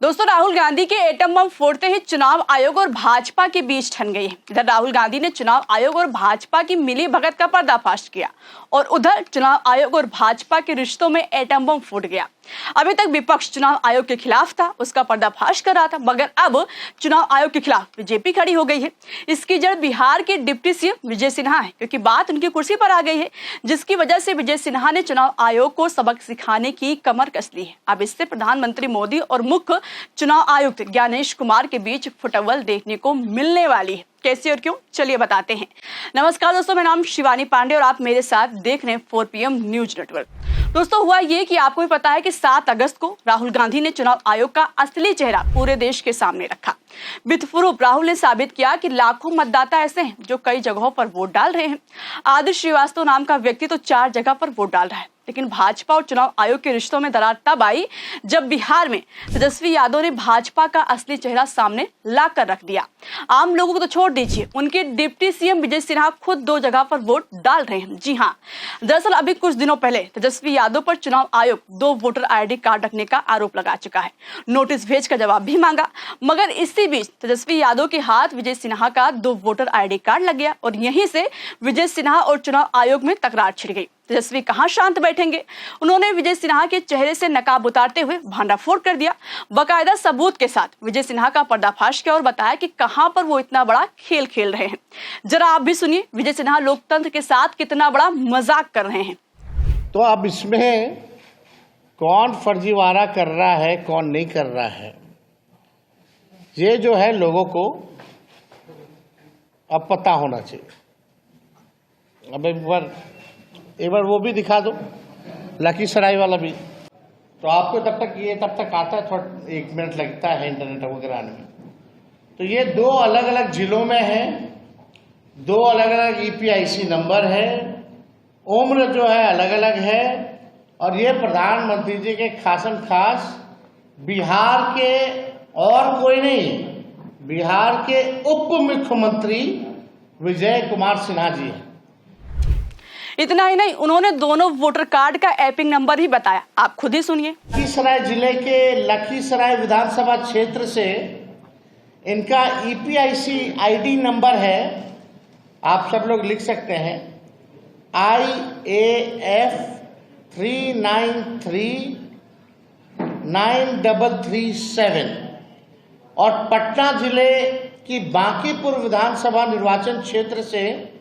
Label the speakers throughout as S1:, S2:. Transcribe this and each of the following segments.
S1: दोस्तों, राहुल गांधी के atom bomb फोड़ते ही चुनाव आयोग और भाजपा के बीच ठन गई है। इधर राहुल गांधी ने चुनाव आयोग और भाजपा की मिली भगत का पर्दाफाश किया और उधर चुनाव आयोग और भाजपा के रिश्तों में एटम बम फूट गया। अभी तक विपक्ष चुनाव आयोग के खिलाफ था, उसका पर्दाफाश कर रहा था, मगर अब चुनाव आयोग के खिलाफ बीजेपी खड़ी हो गई है। इसकी जड़ बिहार के डिप्टी सीएम विजय सिन्हा है, क्योंकि बात उनकी कुर्सी पर आ गई है, जिसकी वजह से विजय सिन्हा ने चुनाव आयोग को सबक सिखाने की कमर कस ली है। अब इससे प्रधानमंत्री मोदी और मुख्य चुनाव आयुक्त ज्ञानेश कुमार के बीच फुटबॉल देखने को मिलने वाली है। कैसे और क्यों, चलिए बताते हैं। नमस्कार दोस्तों, मेरा नाम शिवानी पांडे और आप मेरे साथ देख रहे हैं 4 PM न्यूज नेटवर्क। दोस्तों, हुआ ये कि आपको भी पता है कि 7 अगस्त को राहुल गांधी ने चुनाव आयोग का असली चेहरा पूरे देश के सामने रखा। बितफुरूप राहुल ने साबित किया कि लाखों मतदाता ऐसे हैं जो कई जगहों पर वोट डाल रहे हैं। आदर्श श्रीवास्तव नाम का व्यक्ति तो 4 जगह पर वोट डाल रहा है। लेकिन भाजपा और चुनाव आयोग के रिश्तों में दरार तब आई जब बिहार में तेजस्वी यादव ने भाजपा का असली चेहरा सामने ला कर रख दिया। आम लोगों को तो छोड़ दीजिए, उनके डिप्टी सीएम विजय सिन्हा खुद 2 जगह पर वोट डाल रहे हैं। जी हाँ, दरअसल अभी कुछ दिनों पहले तेजस्वी यादव पर चुनाव आयोग 2 वोटर ID कार्ड रखने का आरोप लगा चुका है। नोटिस भेजकर जवाब भी मांगा, मगर इसी बीच तेजस्वी यादव के हाथ विजय सिन्हा का 2 वोटर ID कार्ड लग गया और यहीं से विजय सिन्हा और चुनाव आयोग में तकरार छिड़ गई। तेजस्वी कहां शांत बैठेंगे, उन्होंने विजय सिन्हा के चेहरे से नकाब उतारते हुए भांडाफोड़ कर दिया। बकायदा सबूत के साथ विजय सिन्हा का पर्दाफाश किया और बताया कि कहां पर वो इतना बड़ा खेल खेल रहे हैं। जरा आप भी सुनिए विजय सिन्हा लोकतंत्र के साथ कितना बड़ा मजाक कर रहे हैं।
S2: तो अब इसमें कौन फर्जीवाड़ा कर रहा है, कौन नहीं कर रहा है, ये जो है लोगों को अब पता होना चाहिए। अब एक बार वो भी दिखा दो, लखीसराय वाला भी। तो आपको तब तक आता है, थोड़ा 1 मिनट लगता है इंटरनेट वगैरह आने में। तो ये 2 अलग अलग जिलों में है, 2 अलग अलग EPIC नंबर है, उम्र जो है अलग अलग है, और ये प्रधानमंत्री जी के खासम खास बिहार के और कोई नहीं, बिहार के उप मुख्यमंत्री विजय कुमार सिन्हा जी हैं।
S1: इतना ही नहीं, उन्होंने दोनों वोटर कार्ड का एपिंग नंबर ही बताया, आप खुद ही सुनिए।
S2: लखीसराय जिले के लखीसराय विधानसभा क्षेत्र से इनका EPIC ID नंबर है, आप सब लोग लिख सकते हैं, IAF 39393337। और पटना जिले की बांकीपुर विधानसभा निर्वाचन क्षेत्र से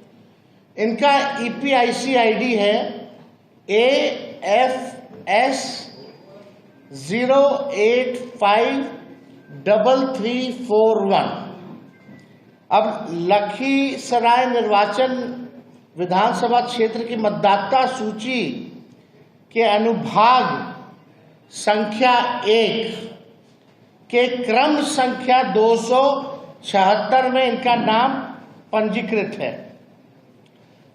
S2: इनका EPIC ID है AFS 0853341। अब लखीसराय निर्वाचन विधानसभा क्षेत्र की मतदाता सूची के अनुभाग संख्या 1 के क्रम संख्या 276 में इनका नाम पंजीकृत है,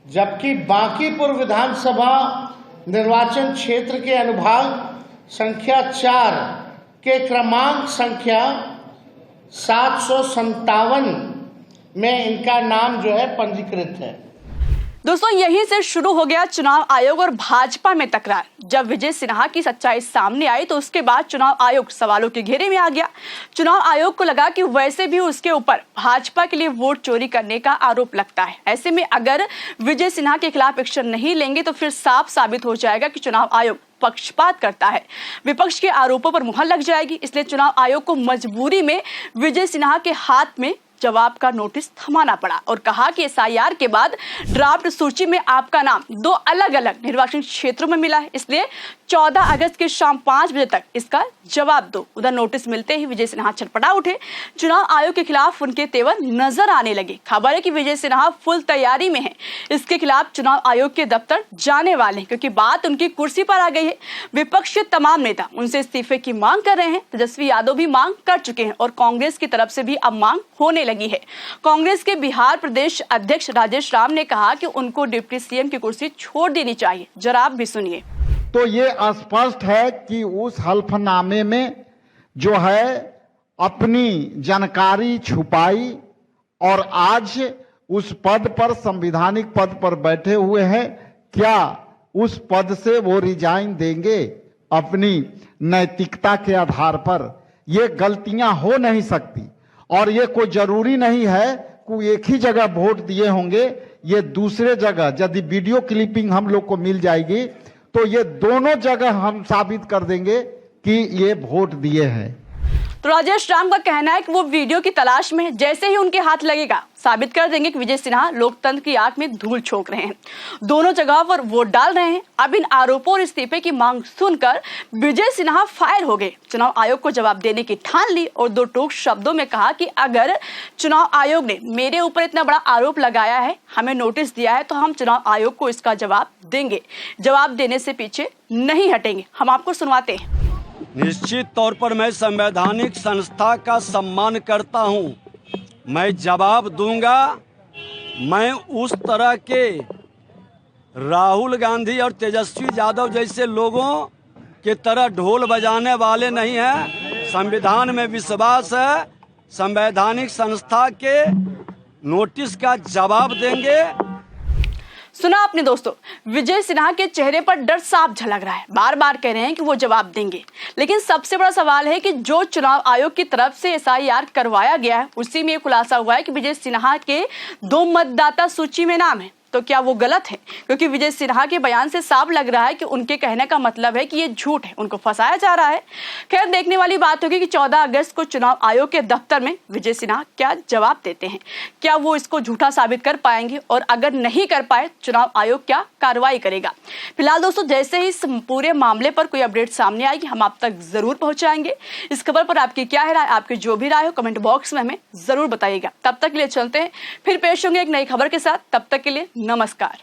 S2: जबकि बांकीपुर विधानसभा निर्वाचन क्षेत्र के अनुभाग संख्या 4 के क्रमांक संख्या 757 में इनका नाम जो है पंजीकृत है।
S1: दोस्तों, यहीं से शुरू हो गया चुनाव आयोग और भाजपा में तकरार। जब विजय सिन्हा की सच्चाई सामने आई तो उसके बाद चुनाव आयोग सवालों के घेरे में आ गया। चुनाव आयोग को लगा कि वैसे भी उसके ऊपर भाजपा के लिए वोट चोरी करने का आरोप लगता है। ऐसे में अगर विजय सिन्हा के खिलाफ एक्शन नहीं लेंगे तो फिर साफ साबित हो जाएगा कि चुनाव आयोग पक्षपात करता है, विपक्ष के आरोपों पर मुहर लग जाएगी। इसलिए चुनाव आयोग को मजबूरी में विजय सिन्हा के हाथ में जवाब का नोटिस थमाना पड़ा और कहा कि SIR के बाद ड्राफ्ट सूची में आपका नाम 2 अलग अलग निर्वाचन क्षेत्रों में मिला है, इसलिए 14 अगस्त के शाम 5 बजे तक इसका जवाब दो। उधर नोटिस मिलते ही विजय सिन्हा छटपटा उठे। चुनाव आयोग के खिलाफ उनके तेवर नजर आने लगे। खबर है कि विजय सिन्हा फुल तैयारी में है, इसके खिलाफ चुनाव आयोग के दफ्तर जाने वाले हैं, क्योंकि बात उनकी कुर्सी पर आ गई है। विपक्ष के तमाम नेता उनसे इस्तीफे की मांग कर रहे हैं। तेजस्वी यादव भी मांग कर चुके हैं और कांग्रेस की तरफ से भी अब मांग होने लगी है। कांग्रेस के बिहार प्रदेश अध्यक्ष राजेश राम ने कहा कि उनको डिप्टी सीएम की कुर्सी छोड़ देनी चाहिए। जरा आप भी सुनिए।
S3: तो ये स्पष्ट है कि उस हल्फनामे में जो है अपनी जानकारी छुपाई और आज उस पद पर, संवैधानिक पद पर बैठे हुए हैं। क्या उस पद से वो रिजाइन देंगे अपनी नैतिकता के आधार पर, ये गलतियां हो नहीं सकती और ये कोई जरूरी नहीं है कि एक ही जगह वोट दिए होंगे। ये दूसरे जगह यदि वीडियो क्लिपिंग हम लोग को मिल जाएगी तो ये दोनों जगह हम साबित कर देंगे कि ये वोट दिए हैं।
S1: तो राजेश राम का कहना है कि वो वीडियो की तलाश में है, जैसे ही उनके हाथ लगेगा साबित कर देंगे कि विजय सिन्हा लोकतंत्र की आंख में धूल झोंक रहे हैं, दोनों जगह पर वोट डाल रहे हैं। अब इन आरोपों और इस्तीफे की मांग सुनकर विजय सिन्हा फायर हो गए, चुनाव आयोग को जवाब देने की ठान ली और दो टूक शब्दों में कहा कि अगर चुनाव आयोग ने मेरे ऊपर इतना बड़ा आरोप लगाया है, हमें नोटिस दिया है, तो हम चुनाव आयोग को इसका जवाब देंगे, जवाब देने से पीछे नहीं हटेंगे। हम आपको सुनवाते हैं।
S4: निश्चित तौर पर मैं संवैधानिक संस्था का सम्मान करता हूं, मैं जवाब दूंगा। मैं उस तरह के राहुल गांधी और तेजस्वी यादव जैसे लोगों के तरह ढोल बजाने वाले नहीं हैं। संविधान में विश्वास है, संवैधानिक संस्था के नोटिस का जवाब देंगे।
S1: सुना आपने दोस्तों, विजय सिन्हा के चेहरे पर डर साफ झलक रहा है, बार बार कह रहे हैं कि वो जवाब देंगे। लेकिन सबसे बड़ा सवाल है कि जो चुनाव आयोग की तरफ से एसआईआर करवाया गया है, उसी में ये खुलासा हुआ है कि विजय सिन्हा के 2 मतदाता सूची में नाम है। तो क्या वो गलत है? क्योंकि विजय सिन्हा के बयान से साफ लग रहा है कि उनके कहने का मतलब है कि ये झूठ है, उनको फंसाया जा रहा है। खैर, देखने वाली बात होगी कि 14 अगस्त को चुनाव आयोग के दफ्तर में विजय सिन्हा क्या जवाब देते हैं। क्या वो इसको झूठा साबित कर पाएंगे, और अगर नहीं कर पाए चुनाव आयोग क्या कार्रवाई करेगा? फिलहाल दोस्तों, जैसे ही इस पूरे मामले पर कोई अपडेट सामने आएगी हम आप तक जरूर पहुंचाएंगे। इस खबर पर आपकी क्या है राय? आपकी जो भी राय हो कमेंट बॉक्स में हमें जरूर बताइएगा। तब तक के लिए चलते हैं, फिर पेश होंगे एक नई खबर के साथ। तब तक के लिए नमस्कार।